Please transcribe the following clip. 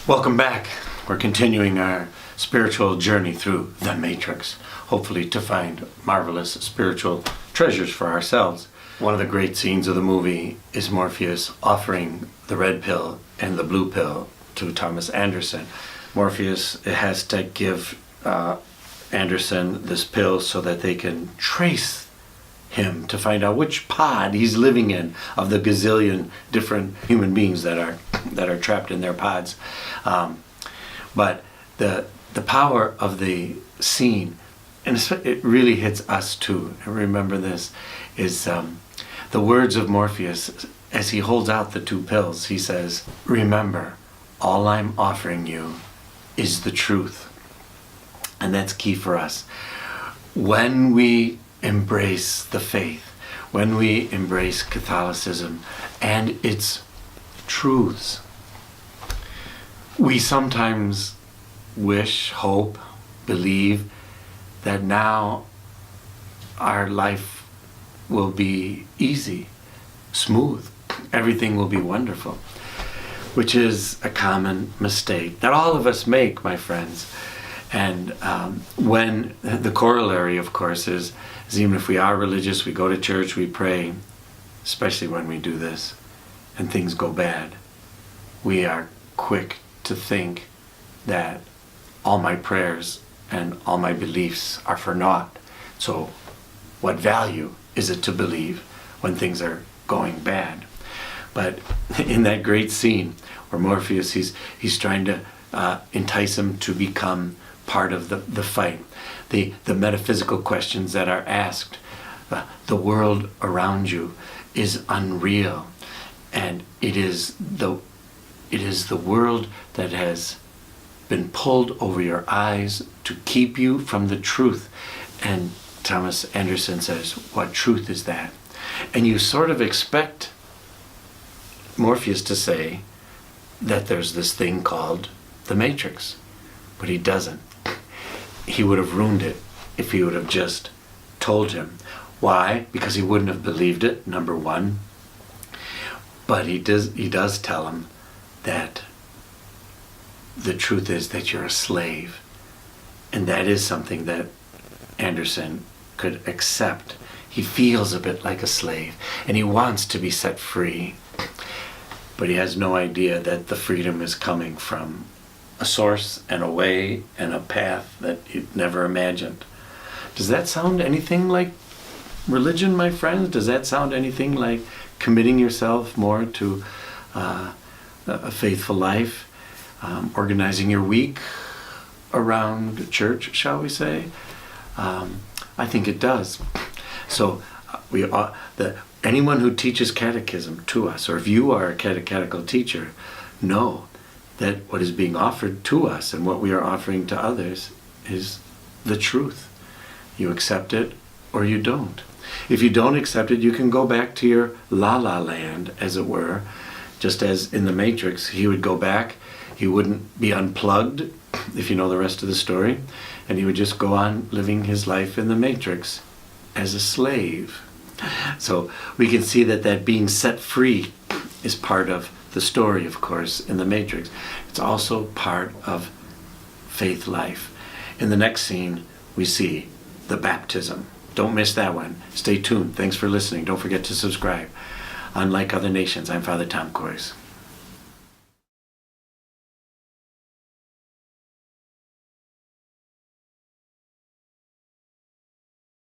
Welcome back. We're continuing our spiritual journey through the Matrix, hopefully to find marvelous spiritual treasures for ourselves. One of the great scenes of the movie is Morpheus offering the red pill and the blue pill to Thomas Anderson. Morpheus has to give Anderson this pill so that they can trace him to find out which pod he's living in of the gazillion different human beings that are trapped in their pods. But the power of the scene, and it really hits us too. I remember this is the words of Morpheus as he holds out the two pills. He says, "Remember, all I'm offering you is the truth." And that's key for us. When we embrace the faith, when we embrace Catholicism and its truths, we sometimes wish, hope, believe that now our life will be easy, smooth, everything will be wonderful, which is a common mistake that all of us make, my friends. And when the corollary, of course, is even if we are religious, we go to church, we pray, especially when we do this, and things go bad, we are quick to think that all my prayers and all my beliefs are for naught. So what value is it to believe when things are going bad? But in that great scene where Morpheus, he's trying to entice him to become part of the fight, the metaphysical questions that are asked, the world around you is unreal, and it is the world that has been pulled over your eyes to keep you from the truth. And Thomas Anderson says, what truth is that? And you sort of expect Morpheus to say that there's this thing called the Matrix, but he doesn't. He would have ruined it if he would have just told him. Why? Because he wouldn't have believed it, number one. But he does tell him that the truth is that you're a slave. And that is something that Anderson could accept. He feels a bit like a slave, and he wants to be set free. But he has no idea that the freedom is coming from a source and a way and a path that he'd never imagined. Does that sound anything like religion, my friends? Does that sound anything like committing yourself more to a faithful life, organizing your week around church, shall we say? I think it does. So anyone who teaches catechism to us, or if you are a catechetical teacher, know that what is being offered to us and what we are offering to others is the truth. You accept it or you don't. If you don't accept it, you can go back to your la-la land, as it were. Just as in the Matrix, he would go back, he wouldn't be unplugged, if you know the rest of the story, and he would just go on living his life in the Matrix as a slave. So we can see that being set free is part of the story, of course, in the Matrix. It's also part of faith life. In the next scene, we see the baptism. Don't miss that one. Stay tuned. Thanks for listening. Don't forget to subscribe. Unlike other nations, I'm Father Tom Koys.